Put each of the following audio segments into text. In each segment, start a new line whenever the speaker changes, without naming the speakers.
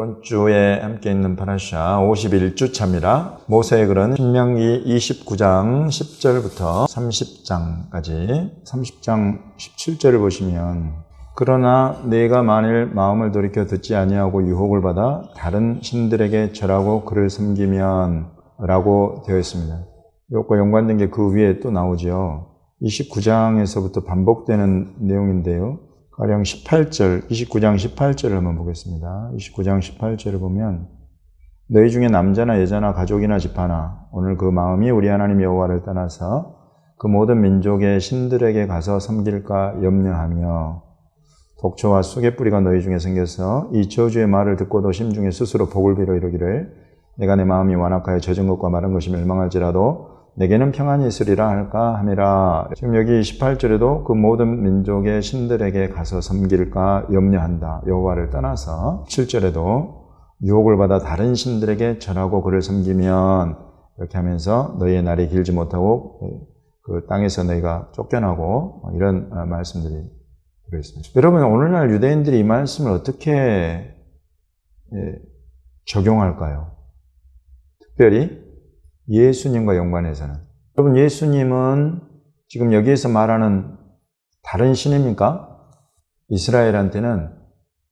이번 주에 함께 있는 파라샤 51주 차입니다. 모세의 글은 신명기 29장 10절부터 30장까지 30장 17절을 보시면 그러나 내가 만일 마음을 돌이켜 듣지 아니하고 유혹을 받아 다른 신들에게 절하고 그를 섬기면 라고 되어 있습니다. 이것과 연관된 게 그 위에 또 나오죠. 29장에서부터 반복되는 내용인데요. 가령 18절, 29장 18절을 한번 보겠습니다. 29장 18절을 보면 너희 중에 남자나 여자나 가족이나 집하나 오늘 그 마음이 우리 하나님 여호와를 떠나서 그 모든 민족의 신들에게 가서 섬길까 염려하며 독초와 쑥의 뿌리가 너희 중에 생겨서 이 저주의 말을 듣고도 심중에 스스로 복을 빌어 이르기를 내가 내 마음이 완악하여 젖은 것과 마른 것이 멸망할지라도 내게는 평안이 있으리라 할까 함이라. 지금 여기 18절에도 그 모든 민족의 신들에게 가서 섬길까 염려한다. 여호와를 떠나서 7절에도 유혹을 받아 다른 신들에게 절하고 그를 섬기면 이렇게 하면서 너희의 날이 길지 못하고 그 땅에서 너희가 쫓겨나고 이런 말씀들이 들어있습니다. 여러분 오늘날 유대인들이 이 말씀을 어떻게 적용할까요? 특별히 예수님과 연관해서는. 여러분 예수님은 지금 여기에서 말하는 다른 신입니까? 이스라엘한테는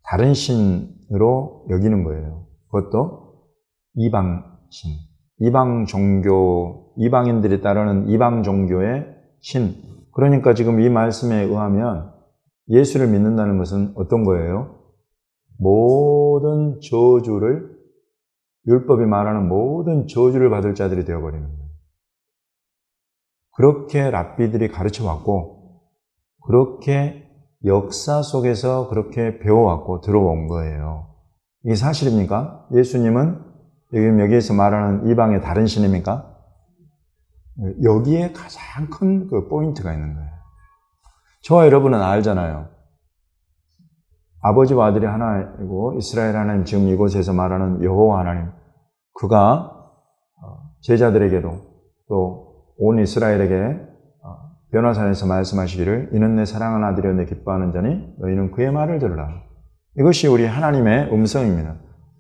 다른 신으로 여기는 거예요. 그것도 이방신, 이방 종교, 이방인들이 따르는 이방 종교의 신. 그러니까 지금 이 말씀에 의하면 예수를 믿는다는 것은 어떤 거예요? 모든 저주를 율법이 말하는 모든 저주를 받을 자들이 되어버리는 거예요. 그렇게 랍비들이 가르쳐왔고 그렇게 역사 속에서 그렇게 배워왔고 들어온 거예요. 이게 사실입니까? 예수님은 여기에서 말하는 이방의 다른 신입니까? 여기에 가장 큰 그 포인트가 있는 거예요. 저와 여러분은 알잖아요. 아버지와 아들이 하나이고 이스라엘 하나님, 지금 이곳에서 말하는 여호와 하나님, 그가 제자들에게도 또 온 이스라엘에게 변화산에서 말씀하시기를 이는 내 사랑하는 아들이여 내 기뻐하는 자니 너희는 그의 말을 들으라. 이것이 우리 하나님의 음성입니다.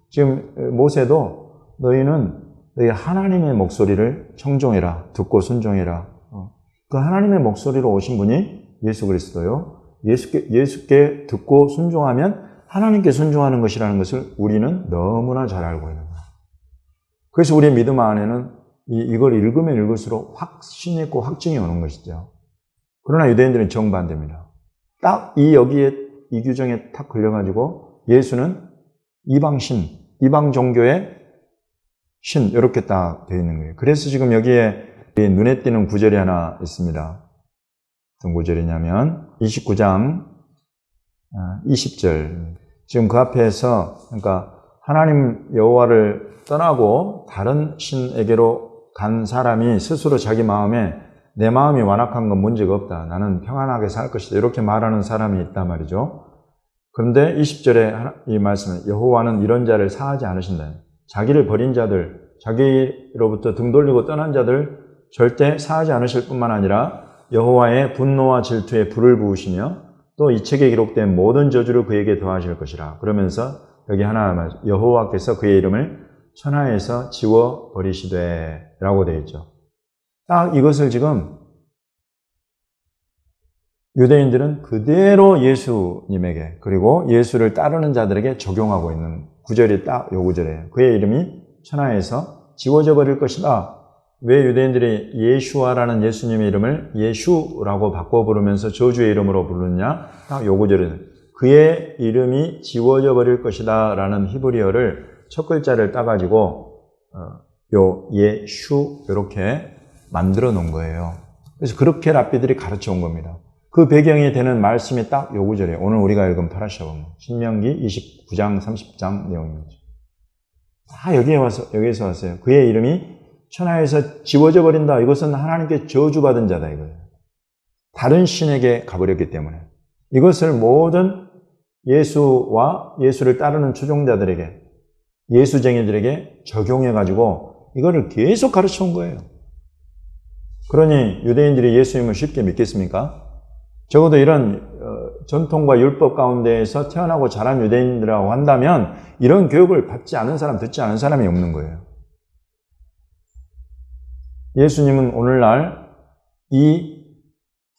지금 모세도 너희는 너희 하나님의 목소리를 청종해라, 듣고 순종해라. 그 하나님의 목소리로 오신 분이 예수 그리스도요. 예수께 듣고 순종하면 하나님께 순종하는 것이라는 것을 우리는 너무나 잘 알고 있는 거예요. 그래서 우리의 믿음 안에는 이걸 읽으면 읽을수록 확신이 있고 확증이 오는 것이죠. 그러나 유대인들은 정반대입니다. 딱 여기에 이 규정에 탁 걸려가지고 예수는 이방신, 이방 종교의 신 이렇게 딱 되어 있는 거예요. 그래서 지금 여기에 눈에 띄는 구절이 하나 있습니다. 어떤 구절이냐면 29장 20절. 지금 그 앞에서 그러니까 하나님 여호와를 떠나고 다른 신에게로 간 사람이 스스로 자기 마음에 내 마음이 완악한 건 문제가 없다. 나는 평안하게 살 것이다. 이렇게 말하는 사람이 있단 말이죠. 그런데 20절에 이 말씀은 여호와는 이런 자를 사하지 않으신다. 자기를 버린 자들, 자기로부터 등 돌리고 떠난 자들 절대 사하지 않으실 뿐만 아니라 여호와의 분노와 질투에 불을 부으시며 또 이 책에 기록된 모든 저주를 그에게 더하실 것이라. 그러면서 여기 하나 말, 여호와께서 그의 이름을 천하에서 지워버리시되 라고 되어 있죠. 딱 이것을 지금 유대인들은 그대로 예수님에게 그리고 예수를 따르는 자들에게 적용하고 있는 구절이 딱 요 구절이에요. 그의 이름이 천하에서 지워져 버릴 것이다. 왜 유대인들이 예슈아라는 예수님의 이름을 예슈라고 바꿔 부르면서 저주의 이름으로 부르느냐? 딱 요 구절은 그의 이름이 지워져 버릴 것이다 라는 히브리어를 첫 글자를 따가지고 요 예슈 이렇게 만들어 놓은 거예요. 그래서 그렇게 랍비들이 가르쳐 온 겁니다. 그 배경이 되는 말씀이 딱 요 구절이에요. 오늘 우리가 읽은 파라샤 보면 신명기 29장 30장 내용입니다. 다 여기에서 왔어요. 그의 이름이 천하에서 지워져 버린다. 이것은 하나님께 저주받은 자다 이거예요. 다른 신에게 가버렸기 때문에 이것을 모든 예수와 예수를 따르는 추종자들에게 예수쟁이들에게 적용해가지고 이거를 계속 가르쳐 온 거예요. 그러니 유대인들이 예수님을 쉽게 믿겠습니까? 적어도 이런 전통과 율법 가운데에서 태어나고 자란 유대인들이라고 한다면 이런 교육을 받지 않은 사람, 듣지 않은 사람이 없는 거예요. 예수님은 오늘날 이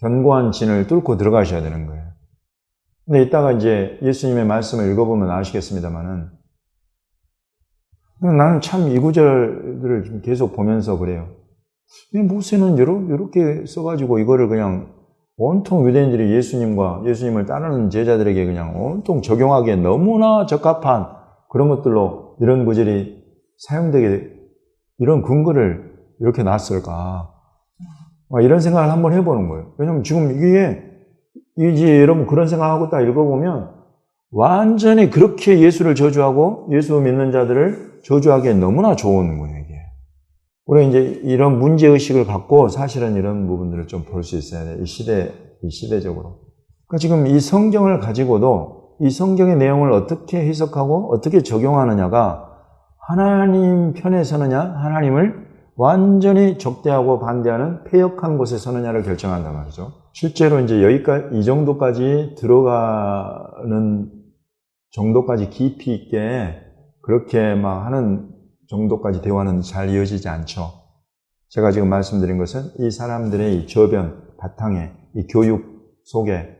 견고한 진을 뚫고 들어가셔야 되는 거예요. 근데 이따가 이제 예수님의 말씀을 읽어보면 아시겠습니다만은 나는 참 이 구절들을 좀 계속 보면서 그래요. 모세는 이렇게 써가지고 이거를 그냥 온통 유대인들이 예수님을 따르는 제자들에게 그냥 온통 적용하기에 너무나 적합한 그런 것들로 이런 구절이 사용되게 이런 근거를 이렇게 놨을까? 이런 생각을 한번 해보는 거예요. 왜냐면 지금 이제 여러분 그런 생각하고 딱 읽어보면 완전히 그렇게 예수를 저주하고 예수 믿는 자들을 저주하기에 너무나 좋은 거예요, 이게. 우리가 이제 이런 문제의식을 갖고 사실은 이런 부분들을 좀 볼 수 있어야 돼요. 이 시대적으로. 그러니까 지금 이 성경을 가지고도 이 성경의 내용을 어떻게 해석하고 어떻게 적용하느냐가 하나님 편에 서느냐, 하나님을 완전히 적대하고 반대하는 패역한 곳에 서느냐를 결정한단 말이죠. 실제로 이제 이 정도까지 들어가는 정도까지 깊이 있게 그렇게 막 하는 정도까지 대화는 잘 이어지지 않죠. 제가 지금 말씀드린 것은 이 사람들의 이 저변, 바탕에, 이 교육 속에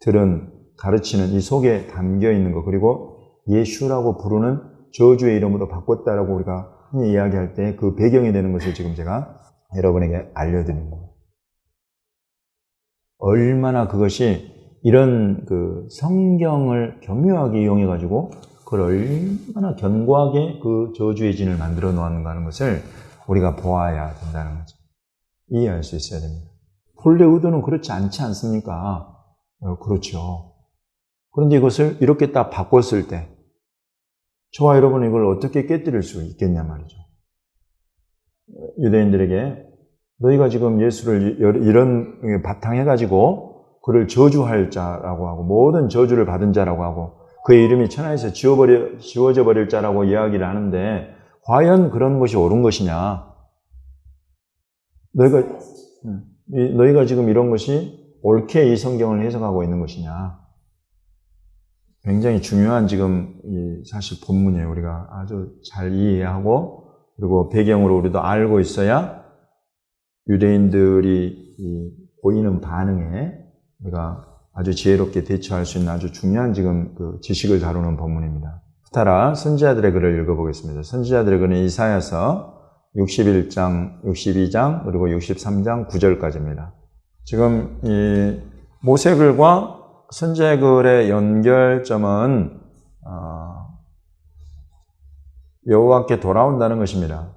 들은 가르치는 이 속에 담겨 있는 것, 그리고 예수라고 부르는 저주의 이름으로 바꿨다라고 우리가 흔히 이야기할 때 그 배경이 되는 것을 지금 제가 여러분에게 알려드리는 거예요. 얼마나 그것이 이런 그 성경을 교묘하게 이용해가지고 그걸 얼마나 견고하게 그 저주의 진을 만들어 놓았는가 하는 것을 우리가 보아야 된다는 거죠. 이해할 수 있어야 됩니다. 본래 의도는 그렇지 않지 않습니까? 그렇죠. 그런데 이것을 이렇게 딱 바꿨을 때 저와 여러분은 이걸 어떻게 깨뜨릴 수 있겠냐 말이죠. 유대인들에게 너희가 지금 예수를 이런 바탕해가지고 그를 저주할 자라고 하고 모든 저주를 받은 자라고 하고 그의 이름이 천하에서 지워져 버릴 자라고 이야기를 하는데 과연 그런 것이 옳은 것이냐? 너희가 지금 이런 것이 옳게 이 성경을 해석하고 있는 것이냐? 굉장히 중요한 지금 사실 본문이에요. 우리가 아주 잘 이해하고 그리고 배경으로 우리도 알고 있어야 유대인들이 보이는 반응에 우리가 아주 지혜롭게 대처할 수 있는 아주 중요한 지금 그 지식을 다루는 본문입니다. 후타라 선지자들의 글을 읽어보겠습니다. 선지자들의 글은 이사야서 61장, 62장 그리고 63장 9절까지입니다. 지금 이 모세글과 선지자글의 연결점은 여호와께 돌아온다는 것입니다.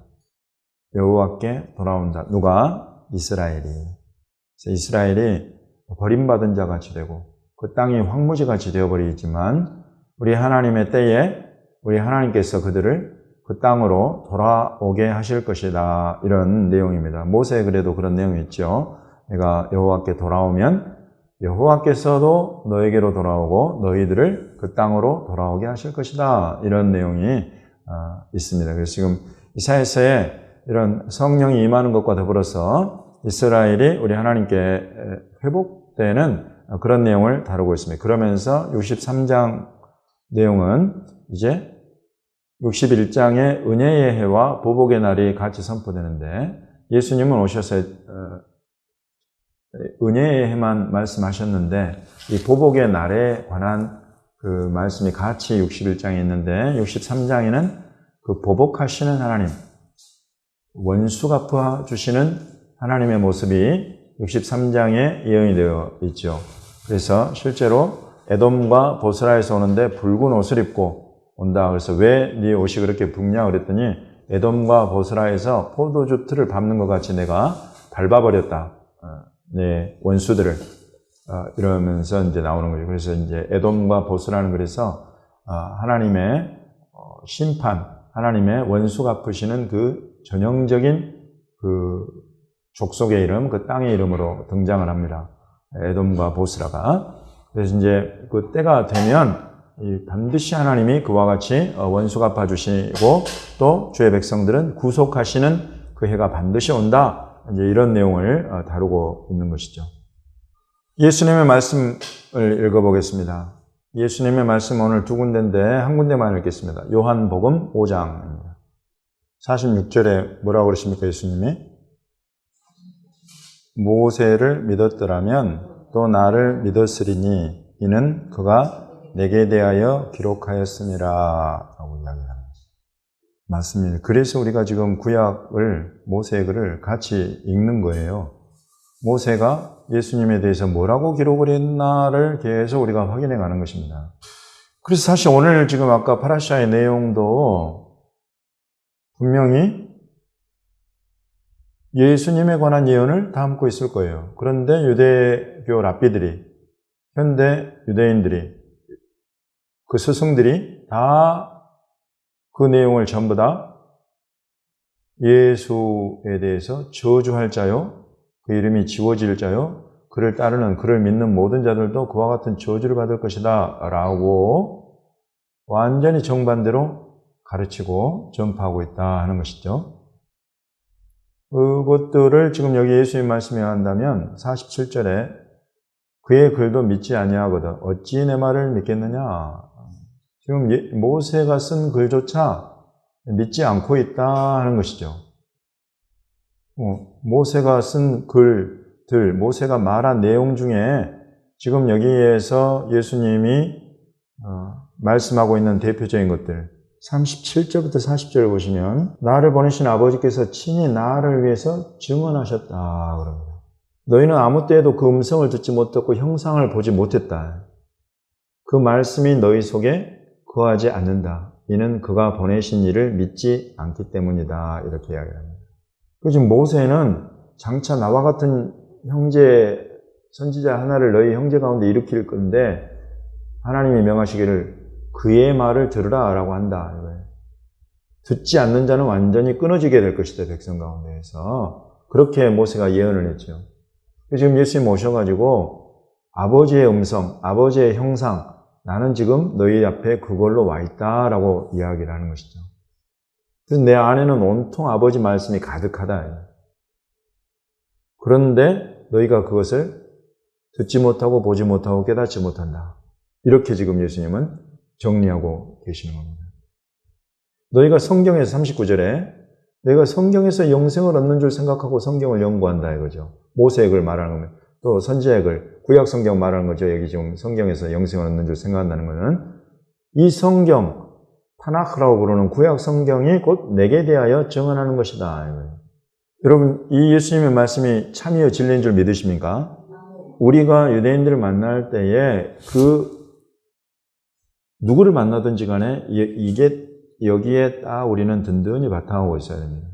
여호와께 돌아온다. 누가? 이스라엘이. 이스라엘이 버림받은 자 같이 되고 그 땅이 황무지 같이 되어버리지만 우리 하나님의 때에 우리 하나님께서 그들을 그 땅으로 돌아오게 하실 것이다. 이런 내용입니다. 모세의 글에도 그런 내용이 있죠. 내가 여호와께 돌아오면 여호와께서도 너에게로 돌아오고 너희들을 그 땅으로 돌아오게 하실 것이다. 이런 내용이 있습니다. 그래서 지금 이사야서에 이런 성령이 임하는 것과 더불어서 이스라엘이 우리 하나님께 회복되는 그런 내용을 다루고 있습니다. 그러면서 63장 내용은 이제 61장의 은혜의 해와 보복의 날이 같이 선포되는데 예수님은 오셔서 은혜의 해만 말씀하셨는데 이 보복의 날에 관한 그 말씀이 같이 61장에 있는데 63장에는 그 보복하시는 하나님, 원수 갚아 주시는 하나님의 모습이 63장에 예언이 되어 있죠. 그래서 실제로 에돔과 보스라에서 오는데 붉은 옷을 입고 온다. 그래서 왜 네 옷이 그렇게 붉냐 그랬더니 에돔과 보스라에서 포도주 틀을 밟는 것 같이 내가 밟아버렸다. 네, 원수들을 이러면서 이제 나오는 거죠. 그래서 이제 에돔과 보스라는 그래서 하나님의 심판, 하나님의 원수 갚으시는 그 전형적인 그 족속의 이름, 그 땅의 이름으로 등장을 합니다. 에돔과 보스라가. 그래서 이제 그 때가 되면 반드시 하나님이 그와 같이 원수 갚아주시고 또 주의 백성들은 구속하시는 그 해가 반드시 온다. 이제 이런 내용을 다루고 있는 것이죠. 예수님의 말씀 읽어보겠습니다. 예수님의 말씀 오늘 두 군데인데 한 군데만 읽겠습니다. 요한복음 5장입니다. 46절에 뭐라고 그러십니까? 예수님이 모세를 믿었더라면 또 나를 믿었으리니 이는 그가 내게 대하여 기록하였음이라 라고 이야기합니다. 맞습니다. 그래서 우리가 지금 구약을, 모세의 글을 같이 읽는 거예요. 모세가 예수님에 대해서 뭐라고 기록을 했나를 계속 우리가 확인해 가는 것입니다. 그래서 사실 오늘 지금 아까 파라샤의 내용도 분명히 예수님에 관한 예언을 담고 있을 거예요. 그런데 유대교 랍비들이, 현대 유대인들이, 그 스승들이 다 그 내용을 전부 다 예수에 대해서 저주할 자요, 그 이름이 지워질 자요, 그를 따르는, 그를 믿는 모든 자들도 그와 같은 저주를 받을 것이다 라고 완전히 정반대로 가르치고 전파하고 있다 하는 것이죠. 그것들을 지금 여기 예수님 말씀에 한다면 47절에 그의 글도 믿지 아니하거든 어찌 내 말을 믿겠느냐. 지금 모세가 쓴 글조차 믿지 않고 있다 하는 것이죠. 모세가 쓴 글들, 모세가 말한 내용 중에 지금 여기에서 예수님이 말씀하고 있는 대표적인 것들 37절부터 40절을 보시면 나를 보내신 아버지께서 친히 나를 위해서 증언하셨다 그럽니다. 너희는 아무 때에도 그 음성을 듣지 못했고 형상을 보지 못했다. 그 말씀이 너희 속에 거하지 않는다. 이는 그가 보내신 이를 믿지 않기 때문이다. 이렇게 이야기합니다. 지금 모세는 장차 나와 같은 형제, 선지자 하나를 너희 형제 가운데 일으킬 건데 하나님이 명하시기를 그의 말을 들으라 라고 한다. 듣지 않는 자는 완전히 끊어지게 될 것이다. 백성 가운데에서. 그렇게 모세가 예언을 했죠. 지금 예수님 오셔가지고 아버지의 음성, 아버지의 형상, 나는 지금 너희 앞에 그걸로 와 있다라고 이야기를 하는 것이죠. 그래서 내 안에는 온통 아버지 말씀이 가득하다. 그런데 너희가 그것을 듣지 못하고 보지 못하고 깨닫지 못한다. 이렇게 지금 예수님은 정리하고 계시는 겁니다. 너희가 성경에서 39절에 너희가 성경에서 영생을 얻는 줄 생각하고 성경을 연구한다 이거죠. 모세의 글 말하는 겁니다. 또 선지자의 글, 구약 성경 말하는 거죠. 여기 지금 성경에서 영생을 얻는 줄 생각한다는 것은 이 성경, 타나흐라고 부르는 구약 성경이 곧 내게 대하여 증언하는 것이다. 여러분, 이 예수님의 말씀이 참이요 진리인 줄 믿으십니까? 우리가 유대인들을 만날 때에 누구를 만나든지 간에 여기에 딱 우리는 든든히 바탕하고 있어야 됩니다.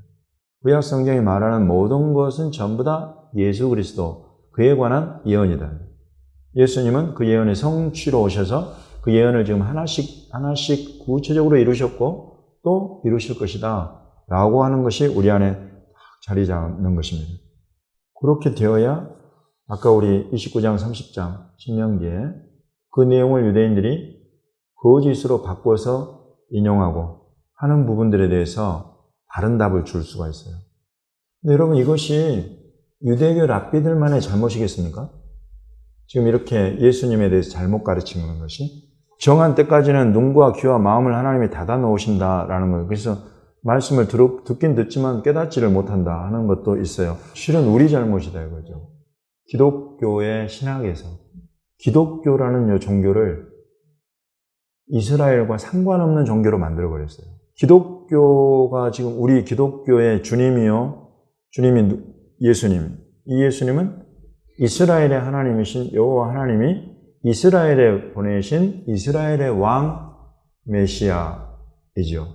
구약 성경이 말하는 모든 것은 전부 다 예수 그리스도, 그에 관한 예언이다. 예수님은 그 예언의 성취로 오셔서 그 예언을 지금 하나씩 구체적으로 이루셨고 또 이루실 것이다 라고 하는 것이 우리 안에 자리 잡는 것입니다. 그렇게 되어야 아까 우리 29장 30장 신명기에 그 내용을 유대인들이 거짓으로 바꿔서 인용하고 하는 부분들에 대해서 다른 답을 줄 수가 있어요. 근데 여러분 이것이 유대교 랍비들만의 잘못이겠습니까? 지금 이렇게 예수님에 대해서 잘못 가르치는 것이 정한 때까지는 눈과 귀와 마음을 하나님이 닫아 놓으신다라는 거예요. 그래서 말씀을 듣긴 듣지만 깨닫지를 못한다 하는 것도 있어요. 실은 우리 잘못이다 이거죠. 기독교의 신학에서 기독교라는 이 종교를 이스라엘과 상관없는 종교로 만들어버렸어요. 기독교가 지금 우리 기독교의 주님이 예수님. 이 예수님은 이스라엘의 하나님이신 여호와 하나님이 이스라엘에 보내신 이스라엘의 왕 메시아이죠.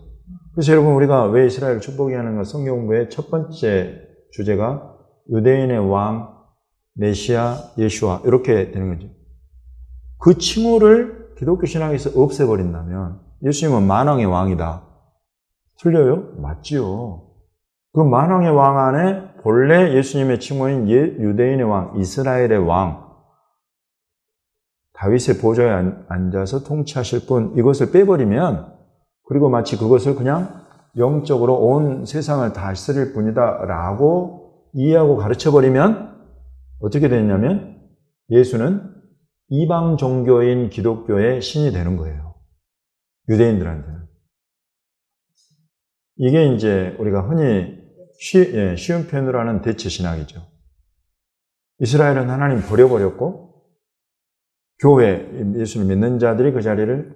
그래서 여러분 우리가 왜 이스라엘을 축복해야 하는가 성경 공부의 첫 번째 주제가 유대인의 왕 메시아 예수와 이렇게 되는 거죠. 그 칭호를 기독교 신학에서 없애버린다면 예수님은 만왕의 왕이다. 틀려요? 맞지요. 그 만왕의 왕 안에 본래 예수님의 칭호인 유대인의 왕, 이스라엘의 왕, 다윗의 보좌에 앉아서 통치하실 분, 이것을 빼버리면, 그리고 마치 그것을 그냥 영적으로 온 세상을 다스릴 분이다 라고 이해하고 가르쳐버리면 어떻게 되냐면 예수는 이방 종교인 기독교의 신이 되는 거예요. 유대인들한테는. 이게 이제 우리가 흔히 쉬운 표현으로 하는 대체 신학이죠. 이스라엘은 하나님 버려버렸고 교회, 예수를 믿는 자들이 그 자리를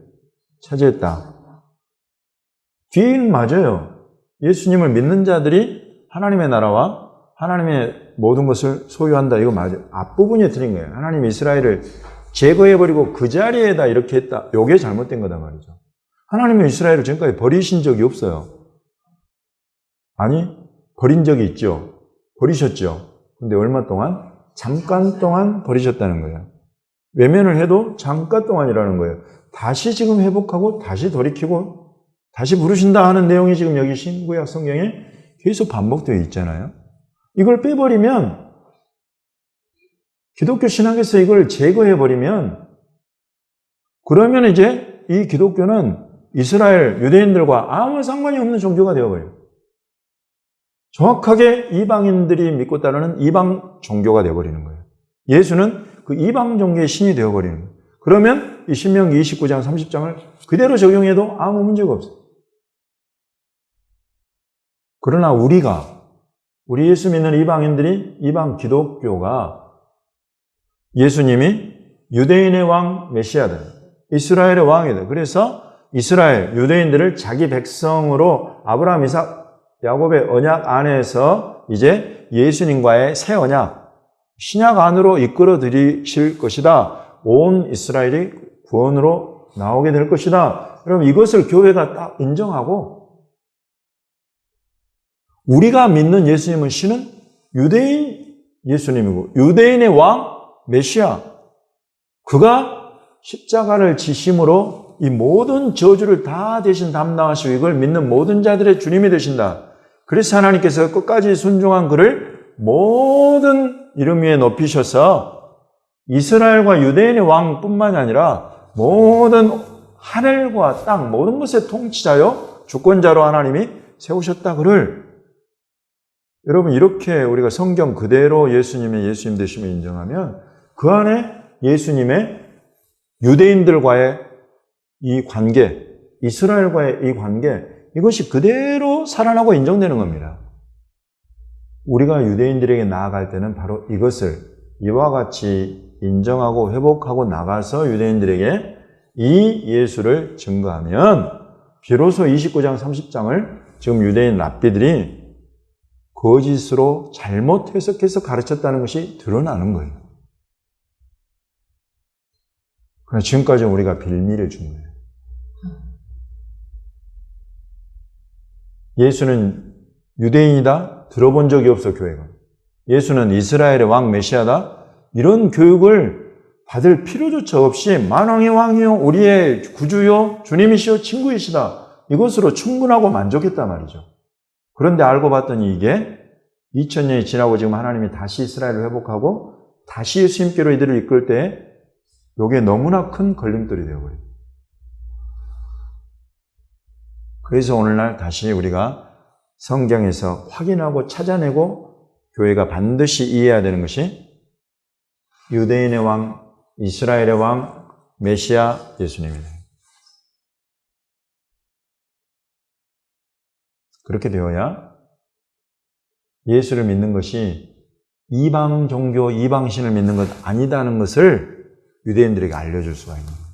차지했다. 뒤는 맞아요. 예수님을 믿는 자들이 하나님의 나라와 하나님의 모든 것을 소유한다. 이거 맞아요. 앞부분이 틀린 거예요. 하나님이 이스라엘을 제거해버리고 그 자리에다 이렇게 했다. 이게 잘못된 거다 말이죠. 하나님은 이스라엘을 지금까지 버리신 적이 없어요. 아니, 버린 적이 있죠. 버리셨죠. 근데 얼마 동안? 잠깐 동안 버리셨다는 거예요. 외면을 해도 잠깐 동안이라는 거예요. 다시 지금 회복하고 다시 돌이키고 다시 부르신다 하는 내용이 지금 여기 신구약 성경에 계속 반복되어 있잖아요. 이걸 빼버리면, 기독교 신학에서 이걸 제거해버리면, 그러면 이제 이 기독교는 이스라엘 유대인들과 아무 상관이 없는 종교가 되어버려요. 정확하게 이방인들이 믿고 따르는 이방 종교가 되어버리는 거예요. 예수는 그 이방 종교의 신이 되어버리는 거예요. 그러면 이 신명기 29장 30장을 그대로 적용해도 아무 문제가 없어요. 그러나 우리 예수 믿는 이방인들이, 이방 기독교가 예수님이 유대인의 왕 메시아다, 이스라엘의 왕이다. 그래서 이스라엘, 유대인들을 자기 백성으로 아브라함, 이삭, 야곱의 언약 안에서 이제 예수님과의 새 언약, 신약 안으로 이끌어 들이실 것이다. 온 이스라엘이 구원으로 나오게 될 것이다. 여러분, 이것을 교회가 딱 인정하고, 우리가 믿는 예수님은 신은 유대인 예수님이고 유대인의 왕 메시아, 그가 십자가를 지심으로 이 모든 저주를 다 대신 담당하시고 이걸 믿는 모든 자들의 주님이 되신다. 그래서 하나님께서 끝까지 순종한 그를 모든 이름 위에 높이셔서 이스라엘과 유대인의 왕뿐만이 아니라 모든 하늘과 땅 모든 것의 통치자요 주권자로 하나님이 세우셨다 그를. 여러분, 이렇게 우리가 성경 그대로 예수님의 예수님 되심을 인정하면 그 안에 예수님의 유대인들과의 이 관계, 이스라엘과의 이 관계, 이것이 그대로 살아나고 인정되는 겁니다. 우리가 유대인들에게 나아갈 때는 바로 이것을 이와 같이 인정하고 회복하고 나가서 유대인들에게 이 예수를 증거하면 비로소 29장 30장을 지금 유대인 랍비들이 거짓으로 잘못 해석해서 가르쳤다는 것이 드러나는 거예요. 그러나 지금까지 우리가 빌미를 준 거예요. 예수는 유대인이다? 들어본 적이 없어, 교회가. 예수는 이스라엘의 왕 메시아다? 이런 교육을 받을 필요조차 없이 만왕의 왕이요, 우리의 구주요, 주님이시요, 친구이시다. 이것으로 충분하고 만족했단 말이죠. 그런데 알고 봤더니 이게 2000년이 지나고 지금 하나님이 다시 이스라엘을 회복하고 다시 예수님께로 이들을 이끌 때 이게 너무나 큰 걸림돌이 되어버려요. 그래서 오늘날 다시 우리가 성경에서 확인하고 찾아내고 교회가 반드시 이해해야 되는 것이 유대인의 왕, 이스라엘의 왕, 메시아 예수님이다. 그렇게 되어야 예수를 믿는 것이 이방 종교, 이방 신을 믿는 것 아니다는 것을 유대인들에게 알려줄 수가 있는 거예요.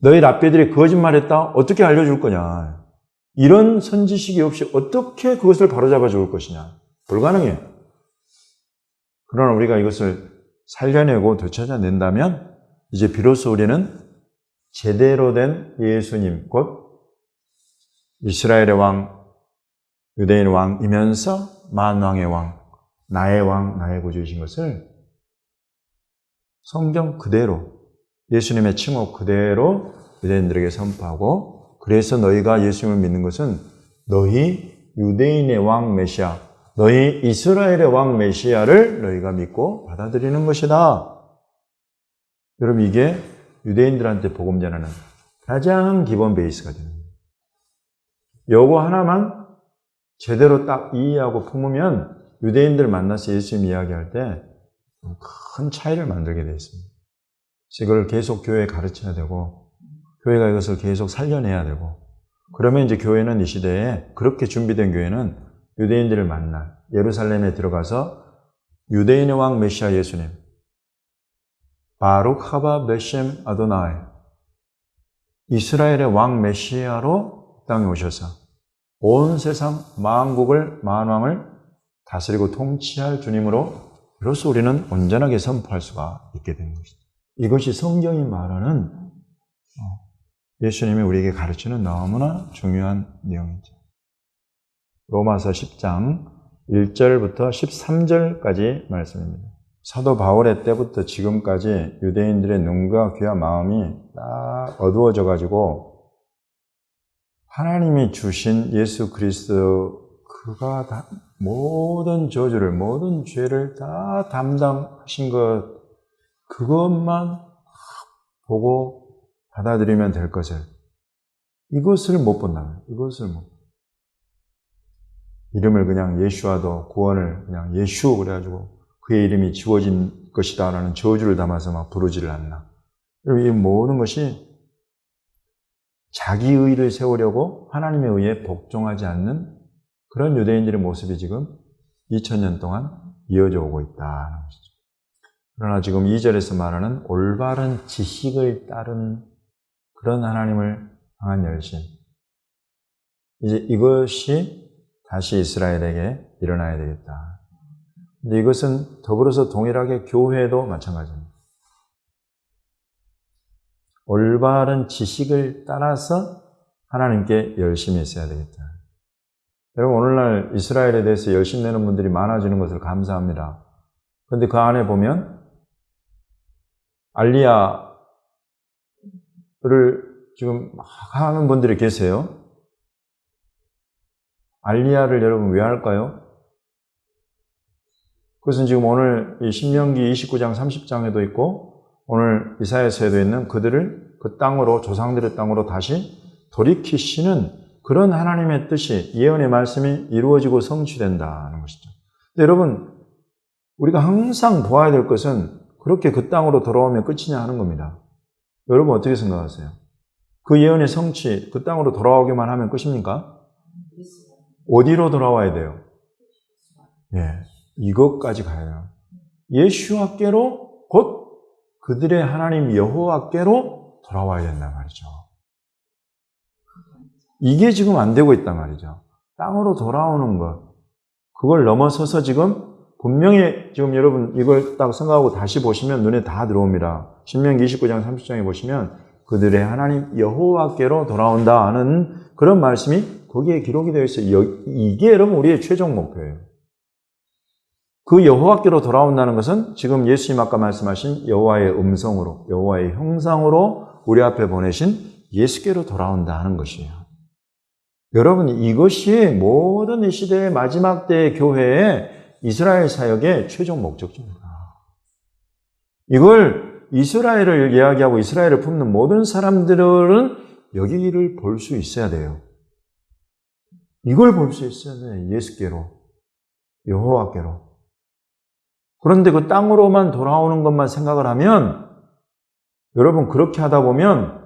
너희 랍비들이 거짓말했다? 어떻게 알려줄 거냐? 이런 선지식이 없이 어떻게 그것을 바로잡아 줄 것이냐? 불가능해요. 그러나 우리가 이것을 살려내고 되찾아낸다면 이제 비로소 우리는 제대로 된 예수님, 곧 이스라엘의 왕, 유대인의 왕이면서 만왕의 왕, 나의 왕, 나의 구주이신 것을 성경 그대로, 예수님의 칭호 그대로 유대인들에게 선포하고, 그래서 너희가 예수님을 믿는 것은 너희 유대인의 왕 메시아, 너희 이스라엘의 왕 메시아를 너희가 믿고 받아들이는 것이다. 여러분, 이게 유대인들한테 복음 전하는 가장 기본 베이스가 됩니다. 요거 하나만 제대로 딱 이해하고 품으면 유대인들 만나서 예수님 이야기할 때 큰 차이를 만들게 되어 있습니다. 이걸 계속 교회에 가르쳐야 되고 교회가 이것을 계속 살려내야 되고 그러면 이제 교회는 이 시대에 그렇게 준비된 교회는 유대인들을 만날 예루살렘에 들어가서 유대인의 왕 메시아 예수님 바룩 하바 베셈 아도나이 이스라엘의 왕 메시아로 땅에 오셔서 온 세상 만국을 만왕을 다스리고 통치할 주님으로 이로써 우리는 온전하게 선포할 수가 있게 된 것이죠. 이것이 성경이 말하는 예수님이 우리에게 가르치는 너무나 중요한 내용이죠. 로마서 10장 1절부터 13절까지 말씀입니다. 사도 바울의 때부터 지금까지 유대인들의 눈과 귀와 마음이 딱 어두워져 가지고 하나님이 주신 예수 그리스도 그가 다 모든 저주를 모든 죄를 다 담당하신 것 그것만 보고 받아들이면 될 것을 이것을 못 본다면 이것을 못 이름을 그냥 예슈아도 구원을 그냥 예슈 그래가지고 그의 이름이 지워진 것이다 라는 저주를 담아서 막 부르지를 않나. 이 모든 것이 자기 의를 세우려고 하나님의 의에 복종하지 않는 그런 유대인들의 모습이 지금 2000년 동안 이어져 오고 있다는 것이죠. 그러나 지금 2절에서 말하는 올바른 지식을 따른 그런 하나님을 향한 열심. 이제 이것이 다시 이스라엘에게 일어나야 되겠다. 근데 이것은 더불어서 동일하게 교회도 마찬가지입니다. 올바른 지식을 따라서 하나님께 열심히 있어야 되겠다. 여러분 오늘날 이스라엘에 대해서 열심 내는 분들이 많아지는 것을 감사합니다. 그런데 그 안에 보면 알리야를 지금 막 하는 분들이 계세요. 알리야를 여러분 왜 할까요? 그것은 지금 오늘 이 신명기 29장 30장에도 있고 오늘 이사야서에도 있는 그들을 그 땅으로 조상들의 땅으로 다시 돌이키시는 그런 하나님의 뜻이 예언의 말씀이 이루어지고 성취된다는 것이죠. 근데 여러분 우리가 항상 보아야 될 것은 그렇게 그 땅으로 돌아오면 끝이냐 하는 겁니다. 여러분 어떻게 생각하세요? 그 예언의 성취 그 땅으로 돌아오기만 하면 끝입니까? 어디로 돌아와야 돼요? 예, 이것까지 가야 돼요. 예수와께로 곧 그들의 하나님 여호와께로 돌아와야 된단 말이죠. 이게 지금 안 되고 있단 말이죠. 땅으로 돌아오는 것. 그걸 넘어서서 지금 분명히 지금 여러분 이걸 딱 생각하고 다시 보시면 눈에 다 들어옵니다. 신명기 29장 30장에 보시면 그들의 하나님 여호와께로 돌아온다 하는 그런 말씀이 거기에 기록이 되어 있어요. 이게 여러분 우리의 최종 목표예요. 그 여호와께로 돌아온다는 것은 지금 예수님 아까 말씀하신 여호와의 음성으로 여호와의 형상으로 우리 앞에 보내신 예수께로 돌아온다 하는 것이에요. 여러분 이것이 모든 이 시대의 마지막 때의 교회의 이스라엘 사역의 최종 목적입니다. 이걸 이스라엘을 이야기하고 이스라엘을 품는 모든 사람들은 여기를 볼 수 있어야 돼요. 이걸 볼 수 있어야 돼요. 예수께로, 여호와께로. 그런데 그 땅으로만 돌아오는 것만 생각을 하면 여러분 그렇게 하다 보면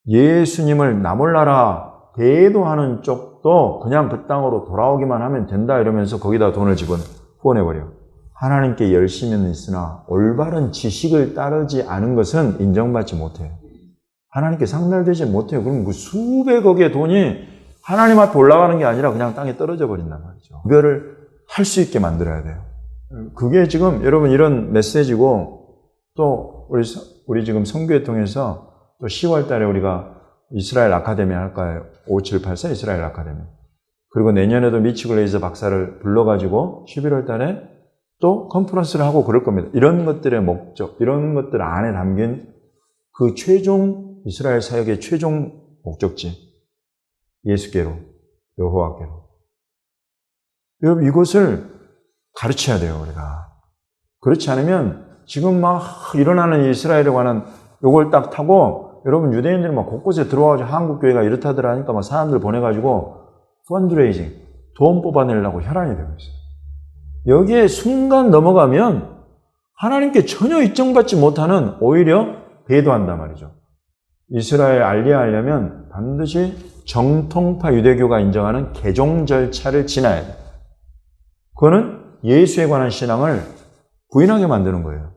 예수님을 나 몰라라 대도하는 쪽도 그냥 그 땅으로 돌아오기만 하면 된다 이러면서 거기다 돈을 후원해버려. 하나님께 열심히는 있으나 올바른 지식을 따르지 않은 것은 인정받지 못해요. 하나님께 상달되지 못해요. 그럼 그 수백억의 돈이 하나님 앞에 올라가는 게 아니라 그냥 땅에 떨어져 버린단 말이죠. 그거를 할 수 있게 만들어야 돼요. 그게 지금 여러분 이런 메시지고 또 우리 지금 선교회 통해서 또 10월 달에 우리가 이스라엘 아카데미 할까요? 5784 이스라엘 아카데미. 그리고 내년에도 미치 글레이저 박사를 불러가지고 11월 달에 또 컨퍼런스를 하고 그럴 겁니다. 이런 것들의 목적, 이런 것들 안에 담긴 그 최종 이스라엘 사역의 최종 목적지. 예수께로, 여호와께로. 여러분 이것을 가르쳐야 돼요, 우리가. 그렇지 않으면 지금 막 일어나는 이스라엘에 관한 요걸 딱 타고 여러분 유대인들이 막 곳곳에 들어와가지고 한국교회가 이렇다더라 하니까 막 사람들 보내가지고 펀드레이징, 돈 뽑아내려고 혈안이 되고 있어요. 여기에 순간 넘어가면 하나님께 전혀 인정받지 못하는 오히려 배도한단 말이죠. 이스라엘 알리하려면 반드시 정통파 유대교가 인정하는 개종 절차를 지나야 돼요. 그거는 예수에 관한 신앙을 부인하게 만드는 거예요.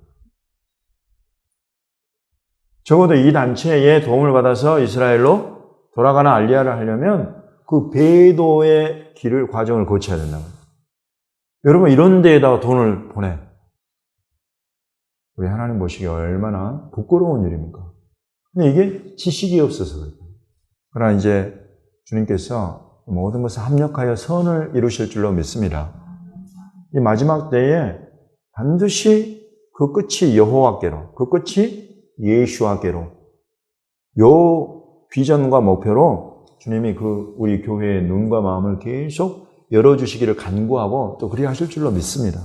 적어도 이 단체의 도움을 받아서 이스라엘로 돌아가는 알리야를 하려면 그 배도의 길을, 과정을 거쳐야 된다고. 여러분, 이런 데에다가 돈을 보내. 우리 하나님 보시기에 얼마나 부끄러운 일입니까? 근데 이게 지식이 없어서 그래요. 그러나 이제 주님께서 모든 것을 합력하여 선을 이루실 줄로 믿습니다. 이 마지막 때에 반드시 그 끝이 여호와께로, 그 끝이 예수와께로, 요 비전과 목표로 주님이 그 우리 교회의 눈과 마음을 계속 열어주시기를 간구하고 또 그리 하실 줄로 믿습니다.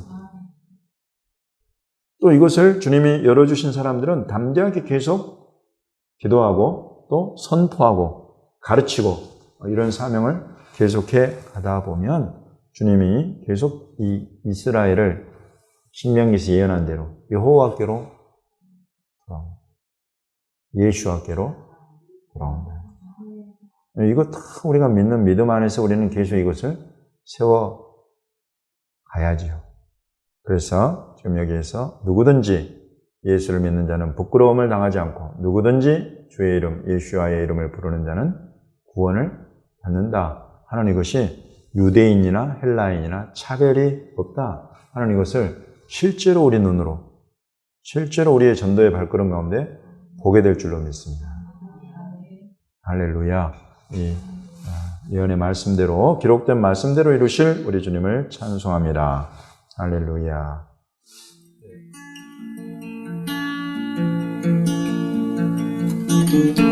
또 이것을 주님이 열어주신 사람들은 담대하게 계속 기도하고 또 선포하고 가르치고 이런 사명을 계속해 가다 보면 주님이 계속 이 이스라엘을 신명기에서 예언한 대로 여호와께로 돌아온다. 예수와께로 돌아온다. 이거 다 우리가 믿는 믿음 안에서 우리는 계속 이것을 세워 가야지요. 그래서 지금 여기에서 누구든지 예수를 믿는 자는 부끄러움을 당하지 않고 누구든지 주의 이름, 예수와의 이름을 부르는 자는 구원을 받는다 하는 이것이 유대인이나 헬라인이나 차별이 없다 하는 이것을 실제로 우리 눈으로, 실제로 우리의 전도의 발걸음 가운데 보게 될 줄로 믿습니다. 할렐루야. 이 예언의 말씀대로, 기록된 말씀대로 이루실 우리 주님을 찬송합니다. 할렐루야.
Thank you.